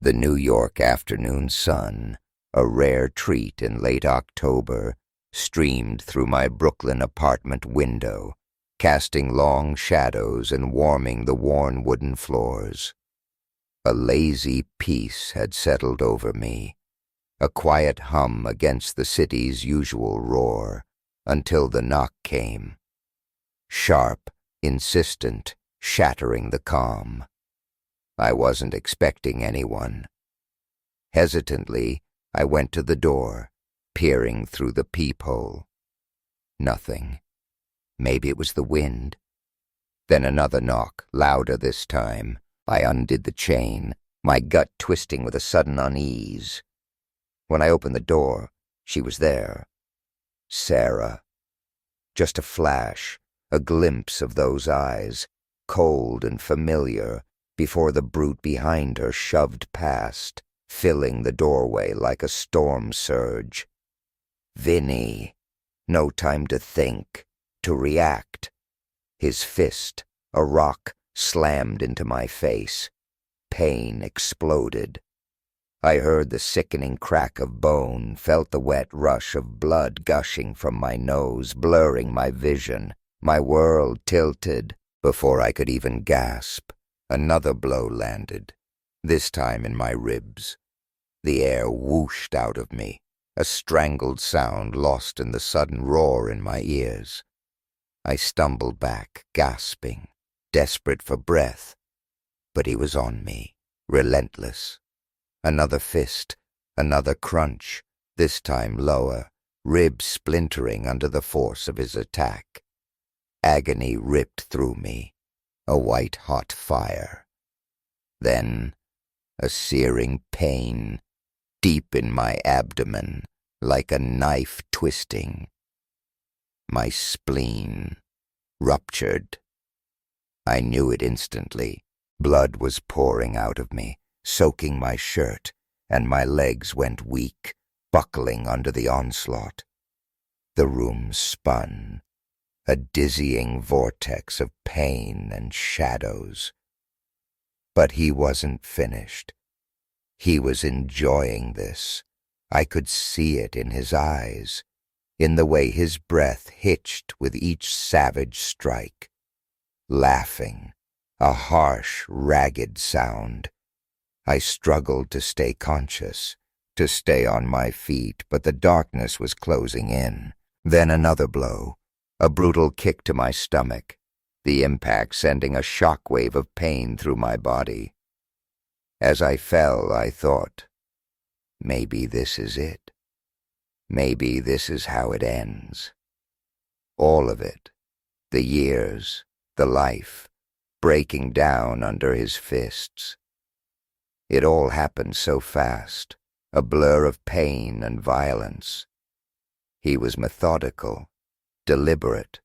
The New York afternoon sun, a rare treat in late October, streamed through my Brooklyn apartment window, casting long shadows and warming the worn wooden floors. A lazy peace had settled over me, a quiet hum against the city's usual roar, until the knock came. Sharp, insistent, shattering the calm. I wasn't expecting anyone. Hesitantly, I went to the door, peering through the peephole. Nothing. Maybe it was the wind. Then another knock, louder this time. I undid the chain, my gut twisting with a sudden unease. When I opened the door, she was there. Sarah. Just a flash, a glimpse of those eyes, cold and familiar, before the brute behind her shoved past, filling the doorway like a storm surge. Vinny. No time to think, to react. His fist, a rock, slammed into my face. Pain exploded. I heard the sickening crack of bone, felt the wet rush of blood gushing from my nose, blurring my vision. My world tilted. Before I could even gasp, another blow landed, this time in my ribs. The air whooshed out of me, a strangled sound lost in the sudden roar in my ears. I stumbled back, gasping, desperate for breath. But he was on me, relentless. Another fist, another crunch, this time lower, ribs splintering under the force of his attack. Agony ripped through me, a white-hot fire. Then, a searing pain, deep in my abdomen, like a knife twisting. My spleen ruptured. I knew it instantly. Blood was pouring out of me, soaking my shirt, and my legs went weak, buckling under the onslaught. The room spun, a dizzying vortex of pain and shadows. But he wasn't finished. He was enjoying this. I could see it in his eyes, in the way his breath hitched with each savage strike. Laughing, a harsh, ragged sound. I struggled to stay conscious, to stay on my feet, but the darkness was closing in. Then another blow, a brutal kick to my stomach, the impact sending a shockwave of pain through my body. As I fell, I thought, maybe this is it. Maybe this is how it ends. All of it, the years, the life, breaking down under his fists. It all happened so fast, a blur of pain and violence. He was methodical, deliberate,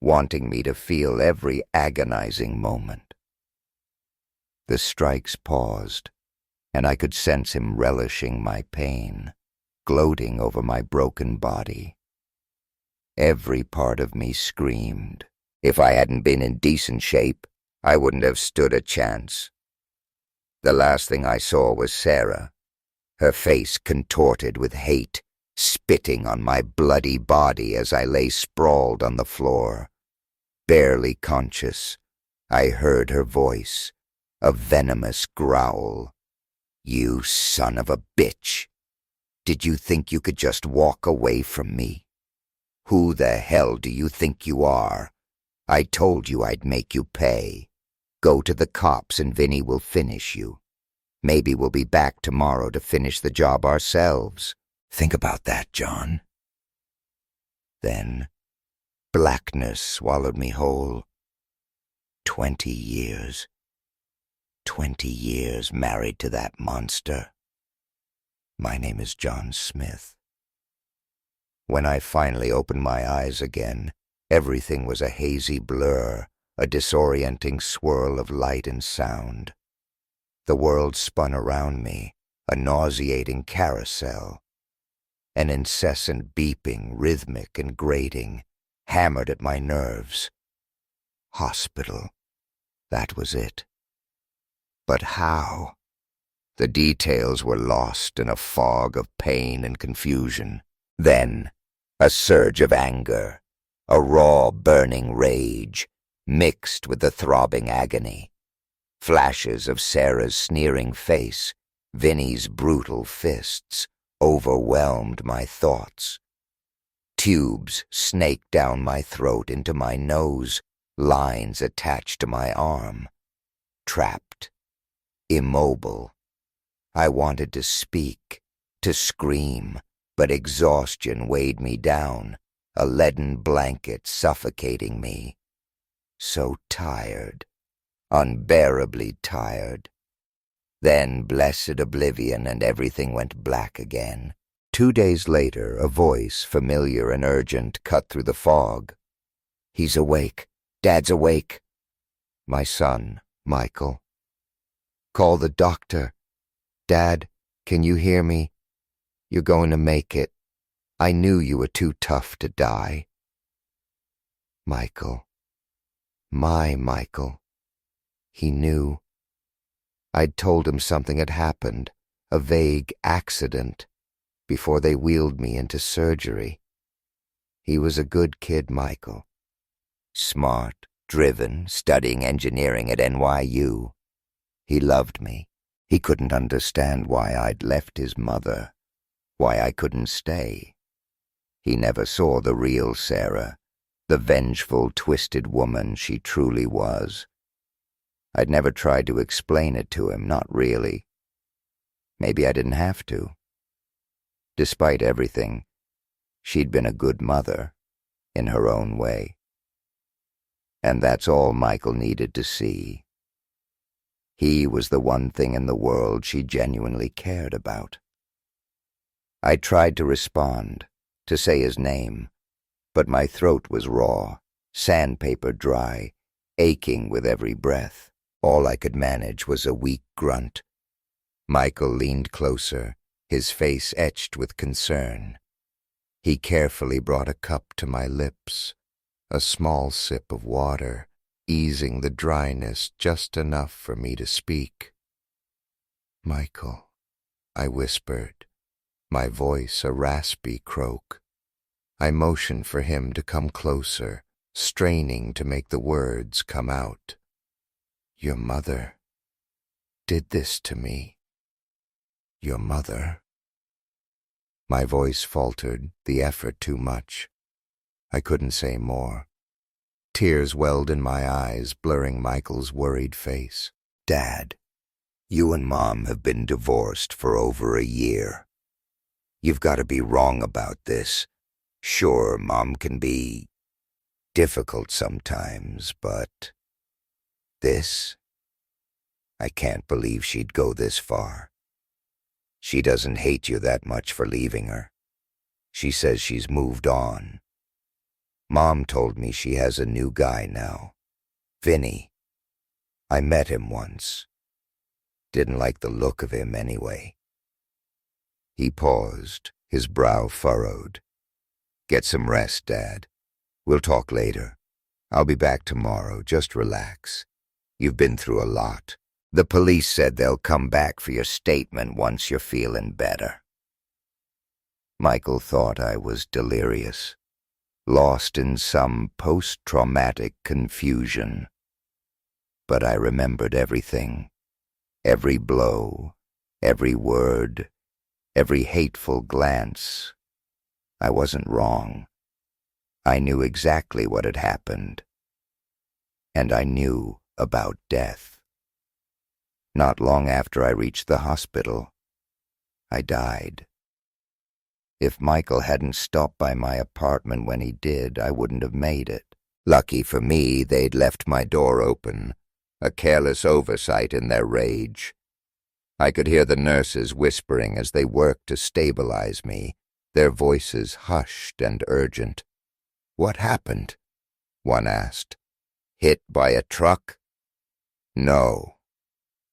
wanting me to feel every agonizing moment. The strikes paused, and I could sense him relishing my pain, gloating over my broken body. Every part of me screamed. If I hadn't been in decent shape, I wouldn't have stood a chance. The last thing I saw was Sarah, her face contorted with hate, spitting on my bloody body as I lay sprawled on the floor. Barely conscious, I heard her voice, a venomous growl. "You son of a bitch! Did you think you could just walk away from me? Who the hell do you think you are? I told you I'd make you pay. Go to the cops and Vinny will finish you. Maybe we'll be back tomorrow to finish the job ourselves. Think about that, John." Then, blackness swallowed me whole. 20 years. 20 years married to that monster. My name is John Smith. When I finally opened my eyes again, everything was a hazy blur, a disorienting swirl of light and sound. The world spun around me, a nauseating carousel. An incessant beeping, rhythmic and grating, hammered at my nerves. Hospital. That was it. But how? The details were lost in a fog of pain and confusion. Then, a surge of anger, a raw, burning rage, mixed with the throbbing agony. Flashes of Sarah's sneering face, Vinny's brutal fists, overwhelmed my thoughts. Tubes snaked down my throat into my nose, lines attached to my arm. Trapped. Immobile. I wanted to speak, to scream, but exhaustion weighed me down, a leaden blanket suffocating me. So tired, unbearably tired. Then blessed oblivion, and everything went black again. 2 days later, a voice, familiar and urgent, cut through the fog. "He's awake. Dad's awake." "My son, Michael." "Call the doctor. Dad, can you hear me? You're going to make it. I knew you were too tough to die." Michael. My Michael. He knew. I'd told him something had happened, a vague accident, before they wheeled me into surgery. He was a good kid, Michael. Smart, driven, studying engineering at NYU. He loved me. He couldn't understand why I'd left his mother, why I couldn't stay. He never saw the real Sarah, the vengeful, twisted woman she truly was. I'd never tried to explain it to him, not really. Maybe I didn't have to. Despite everything, she'd been a good mother, in her own way. And that's all Michael needed to see. He was the one thing in the world she genuinely cared about. I tried to respond, to say his name, but my throat was raw, sandpaper dry, aching with every breath. All I could manage was a weak grunt. Michael leaned closer, his face etched with concern. He carefully brought a cup to my lips, a small sip of water, easing the dryness just enough for me to speak. "Michael," I whispered, my voice a raspy croak. I motioned for him to come closer, straining to make the words come out. "Your mother did this to me. Your mother." My voice faltered, the effort too much. I couldn't say more. Tears welled in my eyes, blurring Michael's worried face. "Dad, you and Mom have been divorced for over a year. You've got to be wrong about this. Sure, Mom can be difficult sometimes, but this? I can't believe she'd go this far. She doesn't hate you that much for leaving her. She says she's moved on. Mom told me she has a new guy now, Vinny. I met him once. Didn't like the look of him anyway." He paused, his brow furrowed. "Get some rest, Dad. We'll talk later. I'll be back tomorrow. Just relax. You've been through a lot. The police said they'll come back for your statement once you're feeling better." Michael thought I was delirious, lost in some post-traumatic confusion. But I remembered everything, every blow, every word, every hateful glance. I wasn't wrong. I knew exactly what had happened. And I knew about death. Not long after I reached the hospital, I died. If Michael hadn't stopped by my apartment when he did, I wouldn't have made it. Lucky for me, they'd left my door open, a careless oversight in their rage. I could hear the nurses whispering as they worked to stabilize me, their voices hushed and urgent. "What happened?" one asked. "Hit by a truck?" "No,"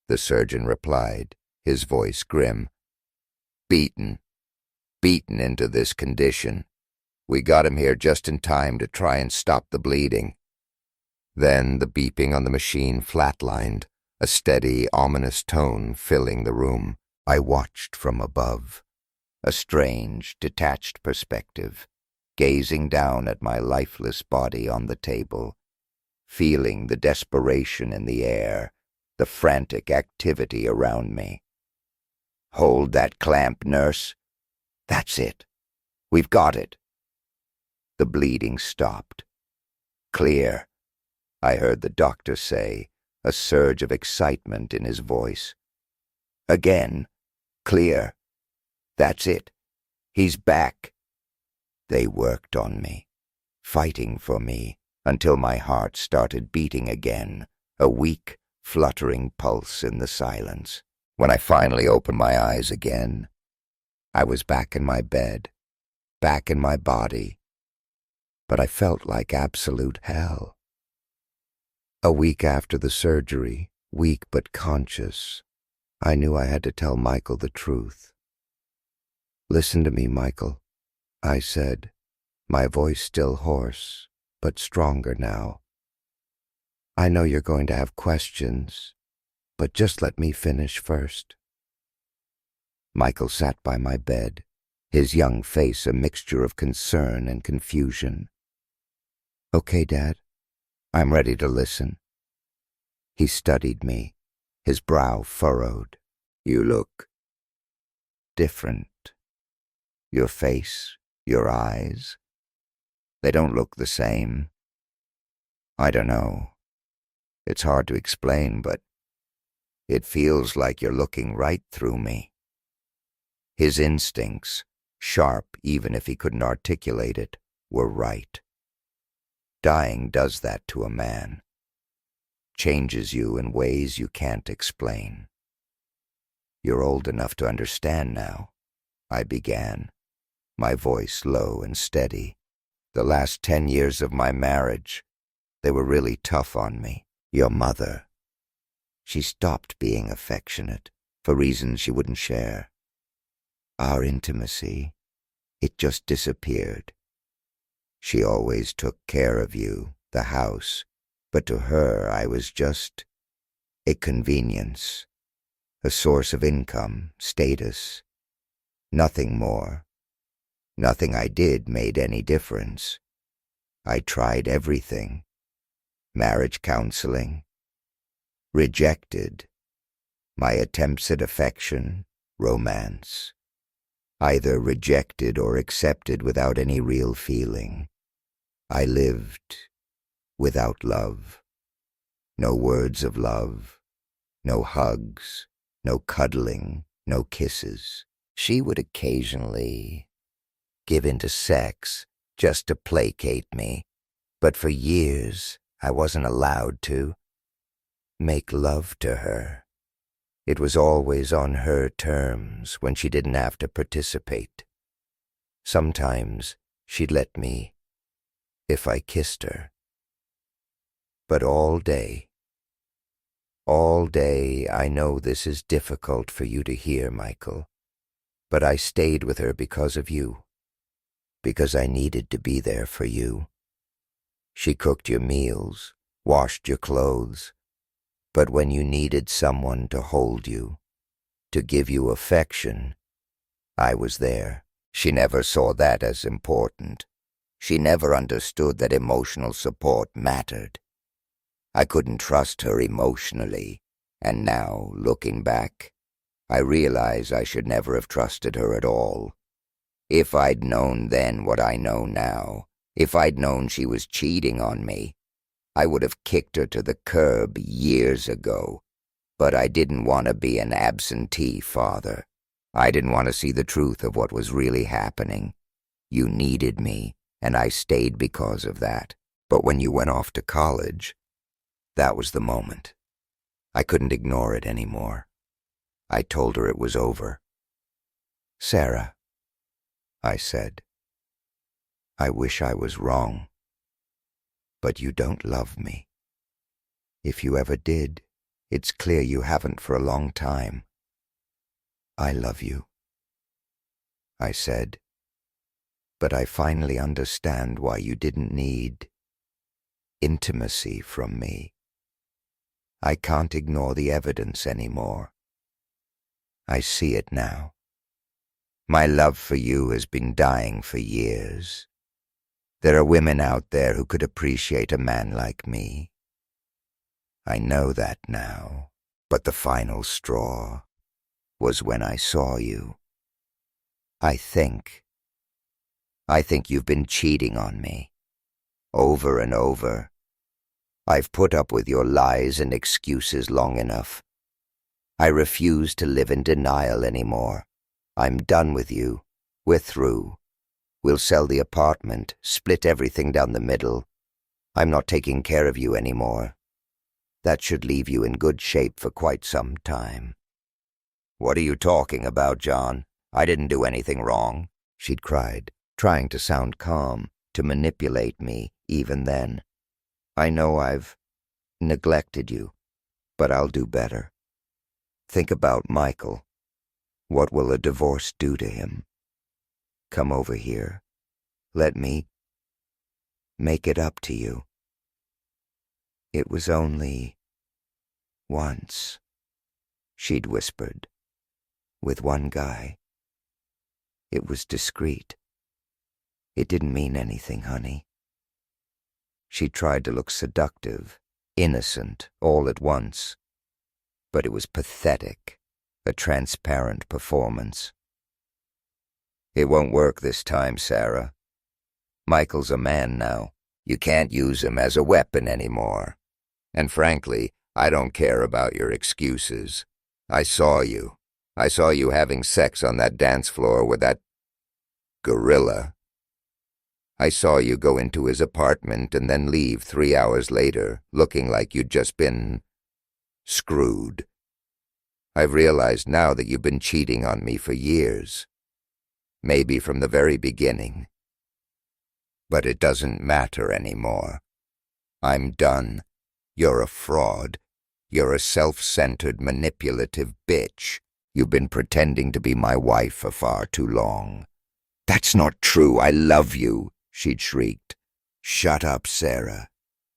the surgeon replied, his voice grim. Beaten into this condition. We got him here just in time to try and stop the bleeding." Then the beeping on the machine flatlined, a steady, ominous tone filling the room. I watched from above, a strange, detached perspective, gazing down at my lifeless body on the table, feeling the desperation in the air, the frantic activity around me. "Hold that clamp, nurse. That's it. We've got it." The bleeding stopped. "Clear," I heard the doctor say, a surge of excitement in his voice. "Again. Clear. That's it. He's back." They worked on me, fighting for me, until my heart started beating again, a weak, fluttering pulse in the silence. When I finally opened my eyes again, I was back in my bed, back in my body, but I felt like absolute hell. A week after the surgery, weak but conscious, I knew I had to tell Michael the truth. "Listen to me, Michael," I said, my voice still hoarse, but stronger now. "I know you're going to have questions, but just let me finish first." Michael sat by my bed, his young face a mixture of concern and confusion. "Okay, Dad, I'm ready to listen." He studied me, his brow furrowed. "You look different. Your face, your eyes, they don't look the same. I don't know. It's hard to explain, but it feels like you're looking right through me." His instincts, sharp even if he couldn't articulate it, were right. Dying does that to a man. Changes you in ways you can't explain. "You're old enough to understand now," I began, my voice low and steady. "The last 10 years of my marriage, they were really tough on me. Your mother, she stopped being affectionate for reasons she wouldn't share. Our intimacy, it just disappeared. She always took care of you, the house, but to her I was just a convenience, a source of income, status. Nothing more. Nothing I did made any difference. I tried everything. Marriage counseling. Rejected. My attempts at affection, romance. Either rejected or accepted without any real feeling. I lived without love. No words of love. No hugs. No cuddling. No kisses. She would occasionally give in to sex just to placate me, but for years I wasn't allowed to make love to her. It was always on her terms when she didn't have to participate. Sometimes she'd let me if I kissed her. But all day, I know this is difficult for you to hear, Michael, but I stayed with her because of you, because I needed to be there for you. She cooked your meals, washed your clothes, but when you needed someone to hold you, to give you affection, I was there. She never saw that as important. She never understood that emotional support mattered. I couldn't trust her emotionally, and now, looking back, I realize I should never have trusted her at all. If I'd known then what I know now, if I'd known she was cheating on me, I would have kicked her to the curb years ago. But I didn't want to be an absentee father. I didn't want to see the truth of what was really happening. You needed me, and I stayed because of that. But when you went off to college, that was the moment. I couldn't ignore it anymore. I told her it was over. "Sarah," I said, "I wish I was wrong. But you don't love me. If you ever did, it's clear you haven't for a long time. I love you," I said, "but I finally understand why you didn't need intimacy from me. I can't ignore the evidence anymore. I see it now. My love for you has been dying for years. There are women out there who could appreciate a man like me. I know that now, but the final straw was when I saw you. I think you've been cheating on me, over and over. I've put up with your lies and excuses long enough. I refuse to live in denial anymore. I'm done with you. We're through. We'll sell the apartment, split everything down the middle. I'm not taking care of you anymore. That should leave you in good shape for quite some time. What are you talking about, John? I didn't do anything wrong, she'd cried, trying to sound calm, to manipulate me even then. I know I've neglected you, but I'll do better. Think about Michael. What will a divorce do to him? Come over here. Let me make it up to you. It was only once, she'd whispered, with one guy. It was discreet. It didn't mean anything, honey. She tried to look seductive, innocent, all at once. But it was pathetic, a transparent performance. It won't work this time, Sarah. Michael's a man now. You can't use him as a weapon anymore. And frankly, I don't care about your excuses. I saw you. I saw you having sex on that dance floor with that gorilla. I saw you go into his apartment and then leave 3 hours later, looking like you'd just been screwed. I've realized now that you've been cheating on me for years. Maybe from the very beginning. But it doesn't matter anymore. I'm done. You're a fraud. You're a self-centered, manipulative bitch. You've been pretending to be my wife for far too long. That's not true. I love you, she'd shrieked. Shut up, Sarah.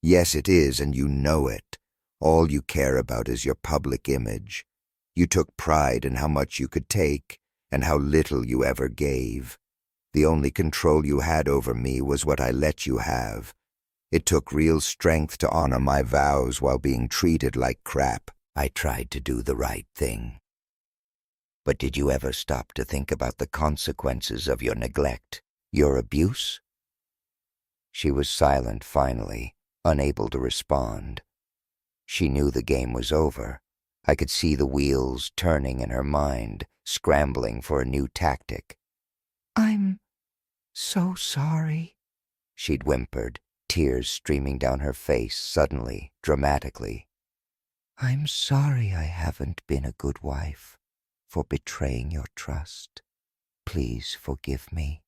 Yes, it is, and you know it. All you care about is your public image. You took pride in how much you could take and how little you ever gave. The only control you had over me was what I let you have. It took real strength to honor my vows while being treated like crap. I tried to do the right thing. But did you ever stop to think about the consequences of your neglect, your abuse? She was silent finally, unable to respond. She knew the game was over. I could see the wheels turning in her mind, scrambling for a new tactic. I'm so sorry, she'd whimpered, tears streaming down her face suddenly, dramatically. I'm sorry I haven't been a good wife, for betraying your trust. Please forgive me.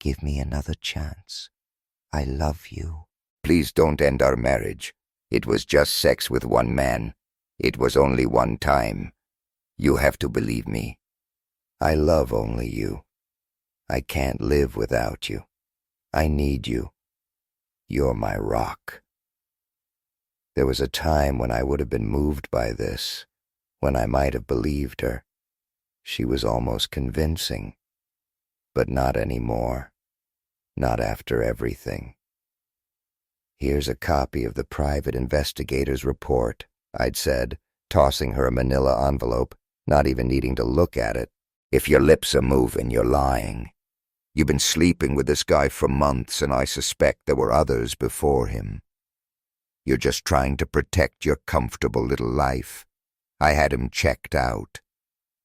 Give me another chance. I love you. Please don't end our marriage. It was just sex with one man. It was only one time. You have to believe me. I love only you. I can't live without you. I need you. You're my rock. There was a time when I would have been moved by this, when I might have believed her. She was almost convincing. But not anymore. Not after everything. Here's a copy of the private investigator's report, I'd said, tossing her a manila envelope, not even needing to look at it. If your lips are moving, you're lying. You've been sleeping with this guy for months, and I suspect there were others before him. You're just trying to protect your comfortable little life. I had him checked out.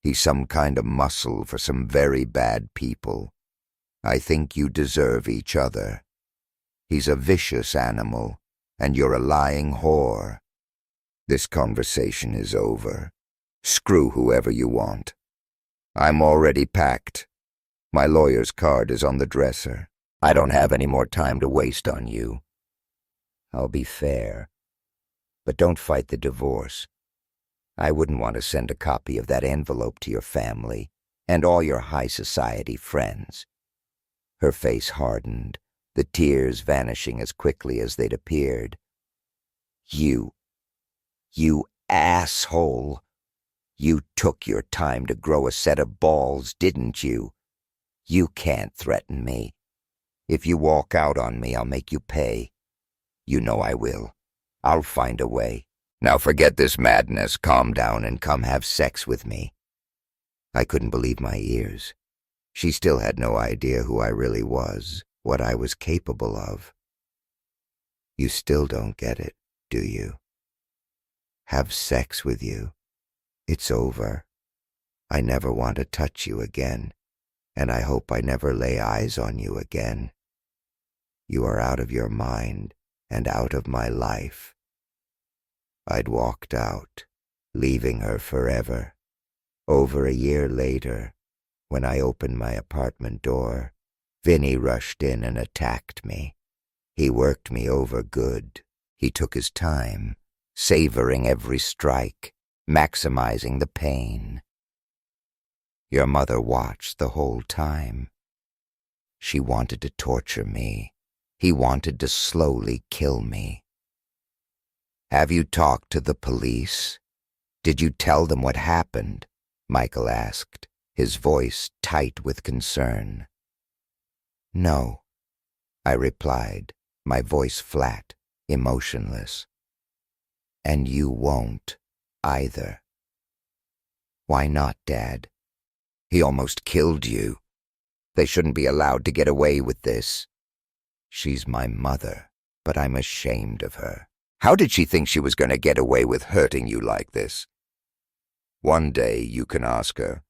He's some kind of muscle for some very bad people. I think you deserve each other. He's a vicious animal, and you're a lying whore. This conversation is over. Screw whoever you want. I'm already packed. My lawyer's card is on the dresser. I don't have any more time to waste on you. I'll be fair, but don't fight the divorce. I wouldn't want to send a copy of that envelope to your family and all your high society friends. Her face hardened, the tears vanishing as quickly as they'd appeared. You You asshole! You took your time to grow a set of balls, didn't you? You can't threaten me. If you walk out on me, I'll make you pay. You know I will. I'll find a way. Now forget this madness, calm down, and come have sex with me. I couldn't believe my ears. She still had no idea who I really was, what I was capable of. You still don't get it, do you? Have sex with you. It's over. I never want to touch you again, and I hope I never lay eyes on you again. You are out of your mind and out of my life. I'd walked out, leaving her forever. Over a year later, when I opened my apartment door, Vinny rushed in and attacked me. He worked me over good. He took his time, savoring every strike, maximizing the pain. Your mother watched the whole time. She wanted to torture me. He wanted to slowly kill me. Have you talked to the police? Did you tell them what happened? Michael asked, his voice tight with concern. No, I replied, my voice flat, emotionless. And you won't, either. Why not, Dad? He almost killed you. They shouldn't be allowed to get away with this. She's my mother, but I'm ashamed of her. How did she think she was going to get away with hurting you like this? One day you can ask her.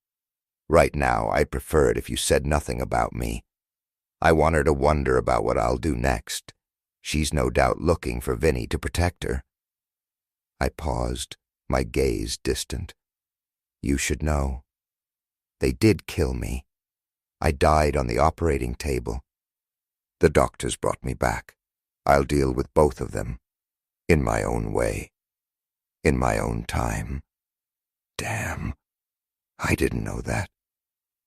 Right now, I'd prefer it if you said nothing about me. I want her to wonder about what I'll do next. She's no doubt looking for Vinny to protect her. I paused, my gaze distant. You should know. They did kill me. I died on the operating table. The doctors brought me back. I'll deal with both of them. In my own way. In my own time. Damn. I didn't know that.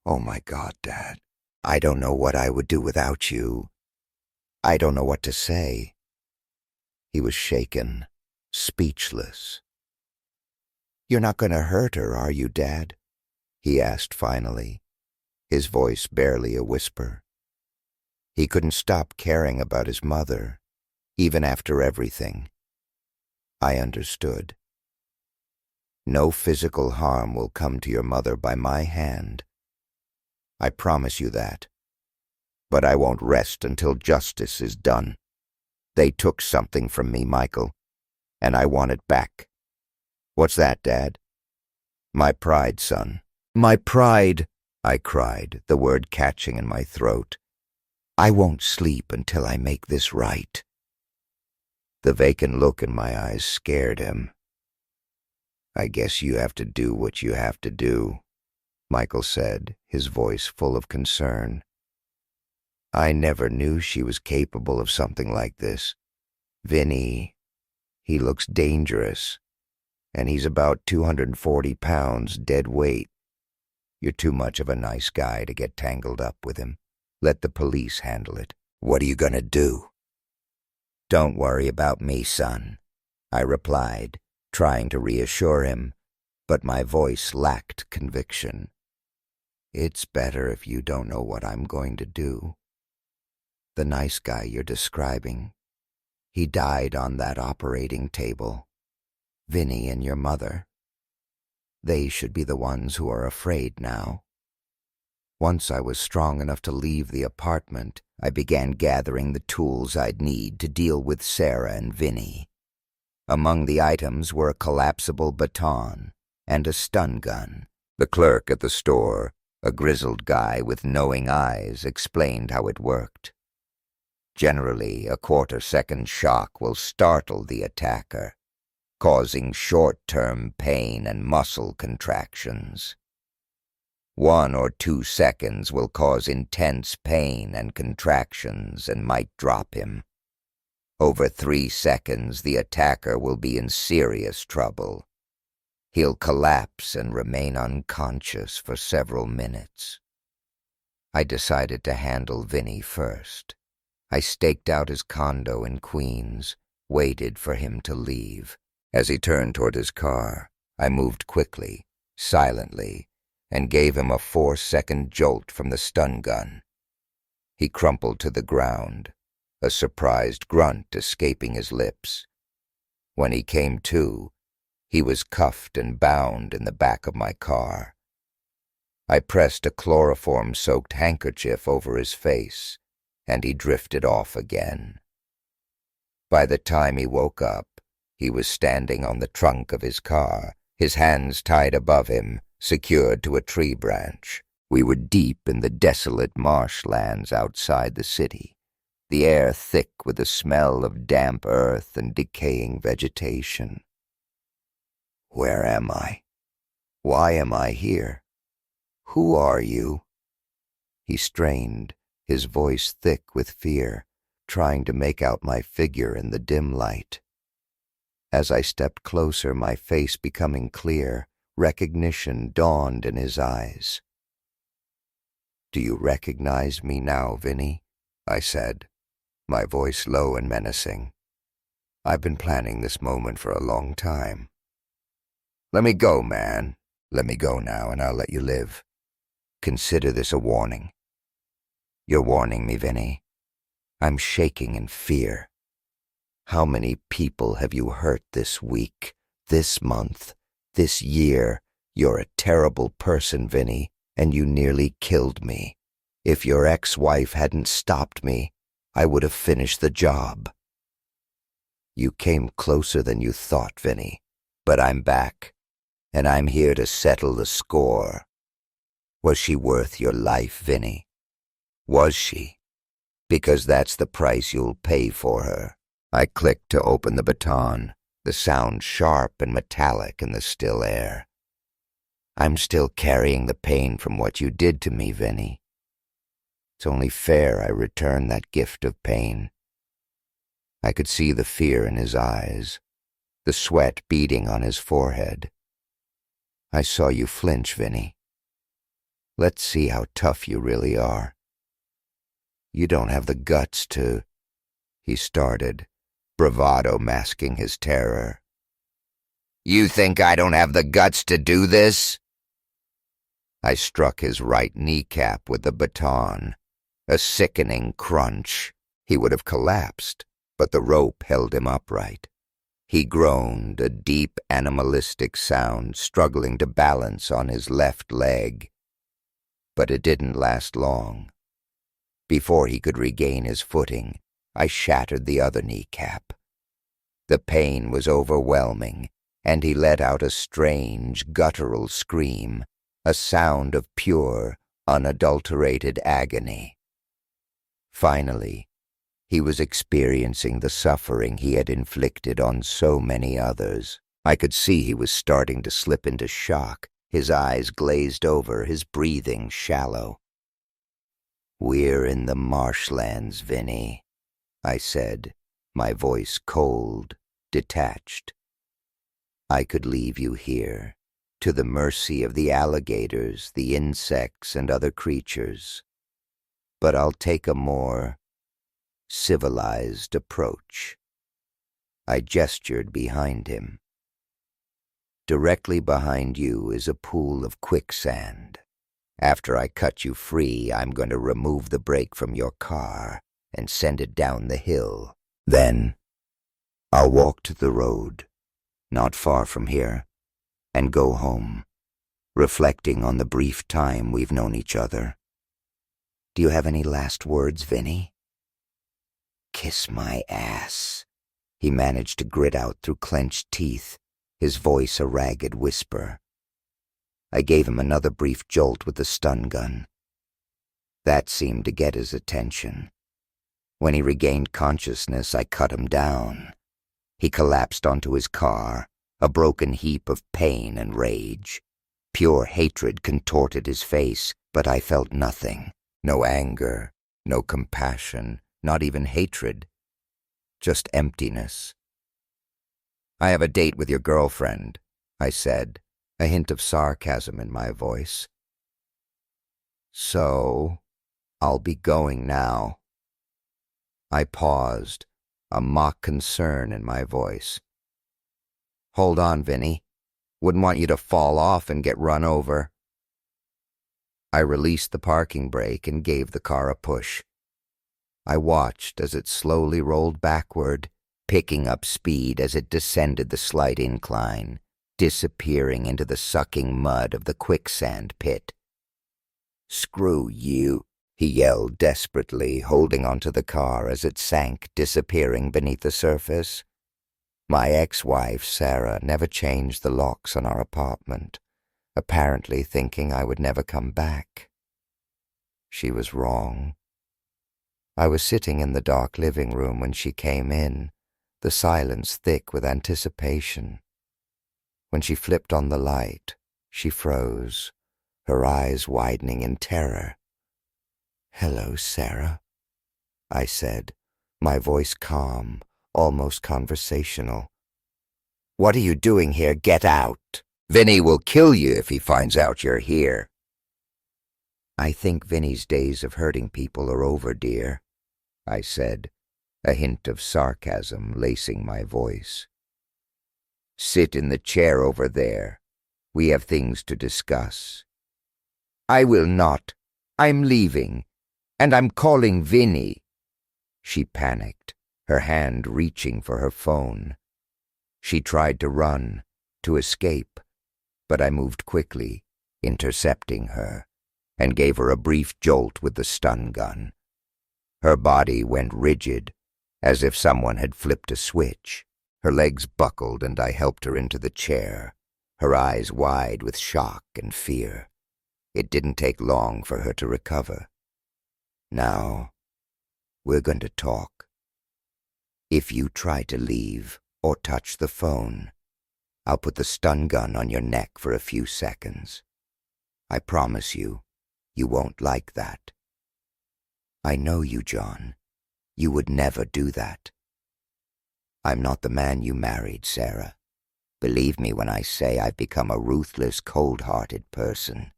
Oh my God, Dad. I don't know what I would do without you. I don't know what to say. He was shaken, speechless. You're not going to hurt her, are you, Dad? He asked finally, his voice barely a whisper. He couldn't stop caring about his mother, even after everything. I understood. No physical harm will come to your mother by my hand. I promise you that. But I won't rest until justice is done. They took something from me, Michael, and I want it back. What's that, Dad? My pride, son. My pride, I cried, the word catching in my throat. I won't sleep until I make this right. The vacant look in my eyes scared him. I guess you have to do what you have to do, Michael said, his voice full of concern. I never knew she was capable of something like this. Vinny, he looks dangerous, and he's about 240 pounds dead weight. You're too much of a nice guy to get tangled up with him. Let the police handle it. What are you gonna do? Don't worry about me, son, I replied, trying to reassure him, but my voice lacked conviction. It's better if you don't know what I'm going to do. The nice guy you're describing, he died on that operating table. Vinny and your mother. They should be the ones who are afraid now. Once I was strong enough to leave the apartment, I began gathering the tools I'd need to deal with Sarah and Vinny. Among the items were a collapsible baton and a stun gun. The clerk at the store, a grizzled guy with knowing eyes, explained how it worked. Generally, a quarter-second shock will startle the attacker, causing short-term pain and muscle contractions. 1 or 2 seconds will cause intense pain and contractions and might drop him. Over 3 seconds, the attacker will be in serious trouble. He'll collapse and remain unconscious for several minutes. I decided to handle Vinny first. I staked out his condo in Queens, waited for him to leave, As he turned toward his car, I moved quickly, silently, and gave him a 4-second jolt from the stun gun. He crumpled to the ground, a surprised grunt escaping his lips. When he came to, he was cuffed and bound in the back of my car. I pressed a chloroform-soaked handkerchief over his face, and he drifted off again. By the time he woke up, he was standing on the trunk of his car, his hands tied above him, secured to a tree branch. We were deep in the desolate marshlands outside the city, the air thick with the smell of damp earth and decaying vegetation. Where am I? Why am I here? Who are you? He strained, his voice thick with fear, trying to make out my figure in the dim light. As I stepped closer, my face becoming clear, recognition dawned in his eyes. "Do you recognize me now, Vinny?" I said, my voice low and menacing. "I've been planning this moment for a long time." "Let me go, man. Let me go now, and I'll let you live. Consider this a warning." "You're warning me, Vinny. I'm shaking in fear. How many people have you hurt this week, this month, this year? You're a terrible person, Vinny, and you nearly killed me. If your ex-wife hadn't stopped me, I would have finished the job." "You came closer than you thought, Vinny, but I'm back, and I'm here to settle the score. Was she worth your life, Vinny? Was she? Because that's the price you'll pay for her." I clicked to open the baton, the sound sharp and metallic in the still air. "I'm still carrying the pain from what you did to me, Vinny. It's only fair I return that gift of pain." I could see the fear in his eyes, the sweat beading on his forehead. "I saw you flinch, Vinny. Let's see how tough you really are. You don't have the guts to—" he started, bravado masking his terror. "You think I don't have the guts to do this?" I struck his right kneecap with the baton. A sickening crunch. He would have collapsed, but the rope held him upright. He groaned, a deep animalistic sound, struggling to balance on his left leg. But it didn't last long. Before he could regain his footing, I shattered the other kneecap. The pain was overwhelming, and he let out a strange, guttural scream, a sound of pure, unadulterated agony. Finally, he was experiencing the suffering he had inflicted on so many others. I could see he was starting to slip into shock, his eyes glazed over, his breathing shallow. "We're in the marshlands, Vinny," I said, my voice cold, detached. "I could leave you here, to the mercy of the alligators, the insects, and other creatures. But I'll take a more civilized approach." I gestured behind him. "Directly behind you is a pool of quicksand. After I cut you free, I'm going to remove the brake from your car and send it down the hill. Then I'll walk to the road, not far from here, and go home, reflecting on the brief time we've known each other. Do you have any last words, Vinny?" "Kiss my ass," he managed to grit out through clenched teeth, his voice a ragged whisper. I gave him another brief jolt with the stun gun. That seemed to get his attention. When he regained consciousness, I cut him down. He collapsed onto his car, a broken heap of pain and rage. Pure hatred contorted his face, but I felt nothing. No anger, no compassion, not even hatred. Just emptiness. "I have a date with your girlfriend," I said, a hint of sarcasm in my voice. "So, I'll be going now." I paused, a mock concern in my voice. Hold on, Vinny. Wouldn't want you to fall off and get run over. I released the parking brake and gave the car a push. I watched as it slowly rolled backward, picking up speed as it descended the slight incline, disappearing into the sucking mud of the quicksand pit. "Screw you," he yelled desperately, holding onto the car as it sank, disappearing beneath the surface. My ex-wife, Sarah, never changed the locks on our apartment, apparently thinking I would never come back. She was wrong. I was sitting in the dark living room when she came in, the silence thick with anticipation. When she flipped on the light, she froze, her eyes widening in terror. "Hello, Sarah," I said, my voice calm, almost conversational. "What are you doing here? Get out! Vinny will kill you if he finds out you're here." "I think Vinny's days of hurting people are over, dear," I said, a hint of sarcasm lacing my voice. "Sit in the chair over there. We have things to discuss." "I will not. I'm leaving, and I'm calling Vinny." She panicked, her hand reaching for her phone. She tried to run, to escape, but I moved quickly, intercepting her, and gave her a brief jolt with the stun gun. Her body went rigid, as if someone had flipped a switch. Her legs buckled, and I helped her into the chair, her eyes wide with shock and fear. It didn't take long for her to recover. "Now, we're going to talk. If you try to leave or touch the phone, I'll put the stun gun on your neck for a few seconds. I promise you, you won't like that. I know you, John. You would never do that. I'm not the man you married, Sarah. Believe me when I say I've become a ruthless, cold-hearted person.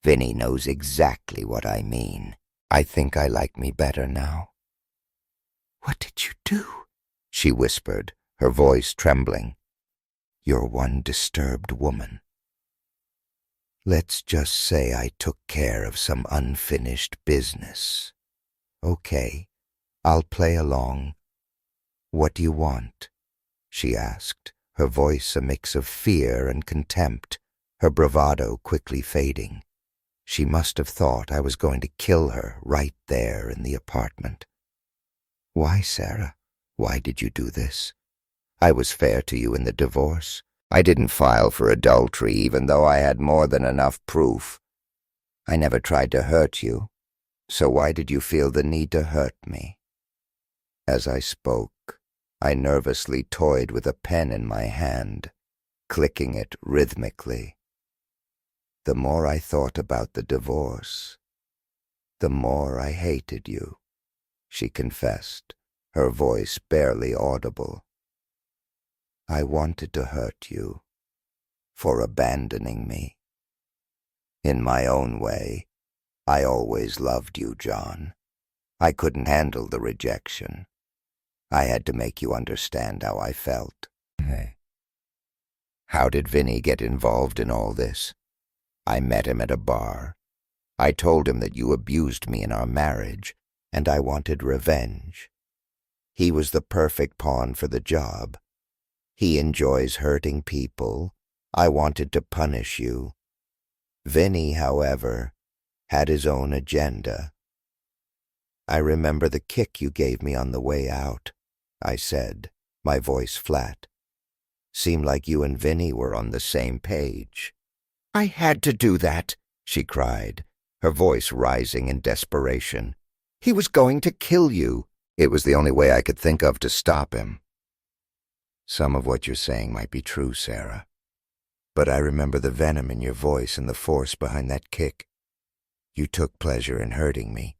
Vinny knows exactly what I mean. I think I like me better now." "What did you do?" she whispered, her voice trembling. "You're one disturbed woman. Let's just say I took care of some unfinished business. Okay, I'll play along. What do you want?" she asked, her voice a mix of fear and contempt, her bravado quickly fading. She must have thought I was going to kill her right there in the apartment. "Why, Sarah? Why did you do this? I was fair to you in the divorce. I didn't file for adultery even though I had more than enough proof. I never tried to hurt you, so why did you feel the need to hurt me?" As I spoke, I nervously toyed with a pen in my hand, clicking it rhythmically. "The more I thought about the divorce, the more I hated you," she confessed, her voice barely audible. "I wanted to hurt you for abandoning me. In my own way, I always loved you, John. I couldn't handle the rejection. I had to make you understand how I felt." How did Vinny get involved in all this? I met him at a bar. I told him that you abused me in our marriage, and I wanted revenge. He was the perfect pawn for the job. He enjoys hurting people. I wanted to punish you. Vinny, however, had his own agenda. "I remember the kick you gave me on the way out," I said, my voice flat. "Seemed like you and Vinny were on the same page." "I had to do that," she cried, her voice rising in desperation. "He was going to kill you." It was the only way I could think of to stop him. "Some of what you're saying might be true, Sarah. But I remember the venom in your voice and the force behind that kick. You took pleasure in hurting me.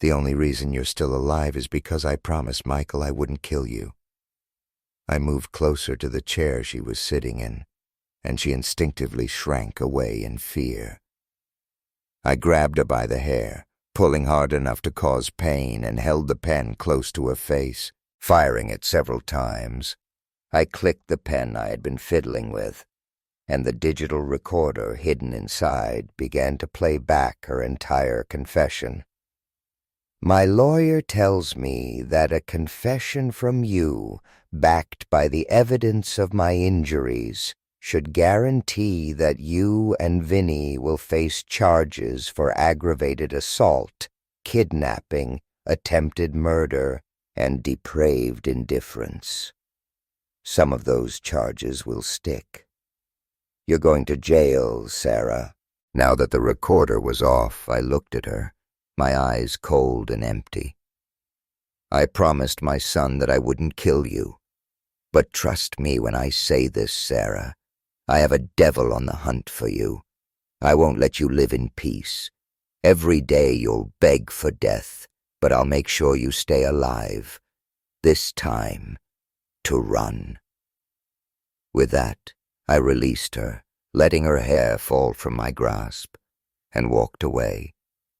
The only reason you're still alive is because I promised Michael I wouldn't kill you." I moved closer to the chair she was sitting in, and she instinctively shrank away in fear. I grabbed her by the hair, pulling hard enough to cause pain, and held the pen close to her face, firing it several times. I clicked the pen I had been fiddling with, and the digital recorder hidden inside began to play back her entire confession. My lawyer tells me that a confession from you, backed by the evidence of my injuries, should guarantee that you and Vinny will face charges for aggravated assault, kidnapping, attempted murder, and depraved indifference. Some of those charges will stick. You're going to jail, Sarah. Now that the recorder was off, I looked at her, my eyes cold and empty. I promised my son that I wouldn't kill you. But trust me when I say this, Sarah. I have a devil on the hunt for you. I won't let you live in peace. Every day you'll beg for death, but I'll make sure you stay alive. This time, to run. With that, I released her, letting her hair fall from my grasp, and walked away,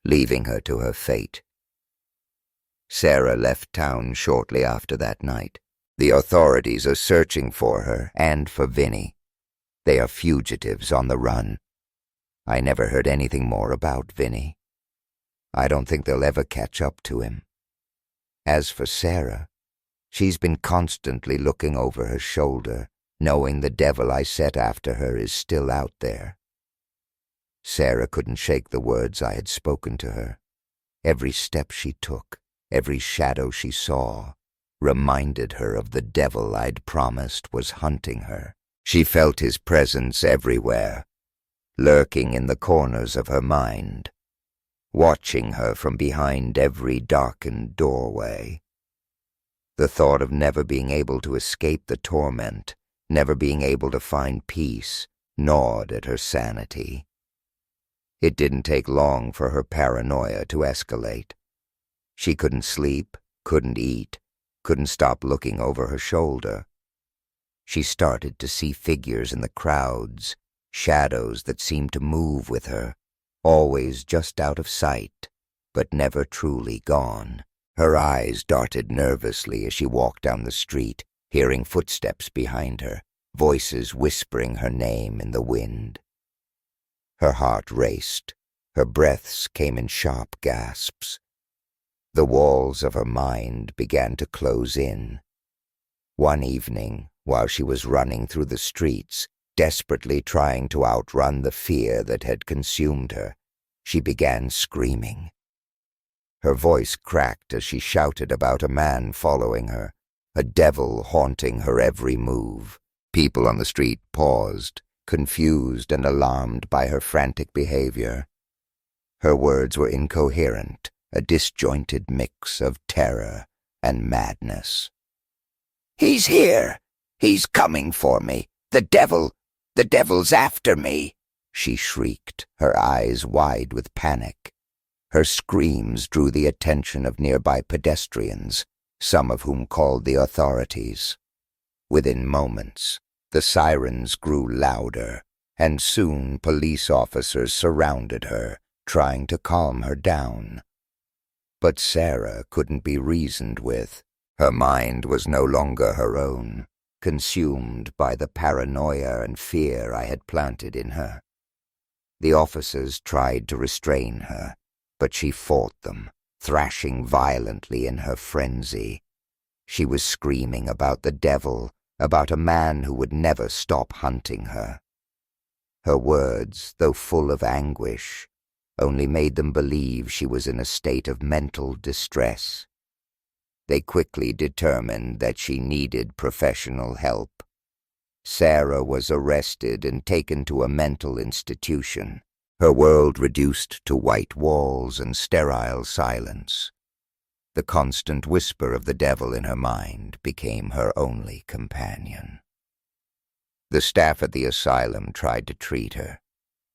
leaving her to her fate. Sarah left town shortly after that night. The authorities are searching for her and for Vinny. They are fugitives on the run. I never heard anything more about Vinny. I don't think they'll ever catch up to him. As for Sarah, she's been constantly looking over her shoulder, knowing the devil I set after her is still out there. Sarah couldn't shake the words I had spoken to her. Every step she took, every shadow she saw, reminded her of the devil I'd promised was hunting her. She felt his presence everywhere, lurking in the corners of her mind, watching her from behind every darkened doorway. The thought of never being able to escape the torment, never being able to find peace, gnawed at her sanity. It didn't take long for her paranoia to escalate. She couldn't sleep, couldn't eat, couldn't stop looking over her shoulder. She started to see figures in the crowds, shadows that seemed to move with her, always just out of sight, but never truly gone. Her eyes darted nervously as she walked down the street, hearing footsteps behind her, voices whispering her name in the wind. Her heart raced. Her breaths came in sharp gasps. The walls of her mind began to close in. One evening, while she was running through the streets, desperately trying to outrun the fear that had consumed her, she began screaming. Her voice cracked as she shouted about a man following her, a devil haunting her every move. People on the street paused, confused and alarmed by her frantic behavior. Her words were incoherent, a disjointed mix of terror and madness. "He's here! He's coming for me! The devil's after me!" she shrieked, her eyes wide with panic. Her screams drew the attention of nearby pedestrians, some of whom called the authorities. Within moments, the sirens grew louder, and soon police officers surrounded her, trying to calm her down. But Sarah couldn't be reasoned with. Her mind was no longer her own, consumed by the paranoia and fear I had planted in her. The officers tried to restrain her, but she fought them, thrashing violently in her frenzy. She was screaming about the devil, about a man who would never stop hunting her. Her words, though full of anguish, only made them believe she was in a state of mental distress. They quickly determined that she needed professional help. Sarah was arrested and taken to a mental institution, her world reduced to white walls and sterile silence. The constant whisper of the devil in her mind became her only companion. The staff at the asylum tried to treat her,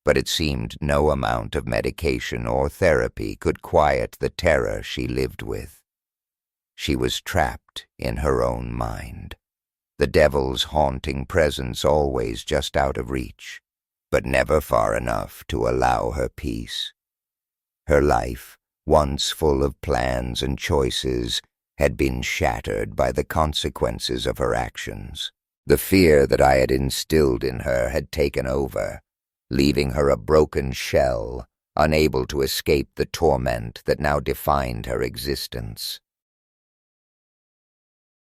but it seemed no amount of medication or therapy could quiet the terror she lived with. She was trapped in her own mind, the devil's haunting presence always just out of reach, but never far enough to allow her peace. Her life, once full of plans and choices, had been shattered by the consequences of her actions. The fear that I had instilled in her had taken over, leaving her a broken shell, unable to escape the torment that now defined her existence.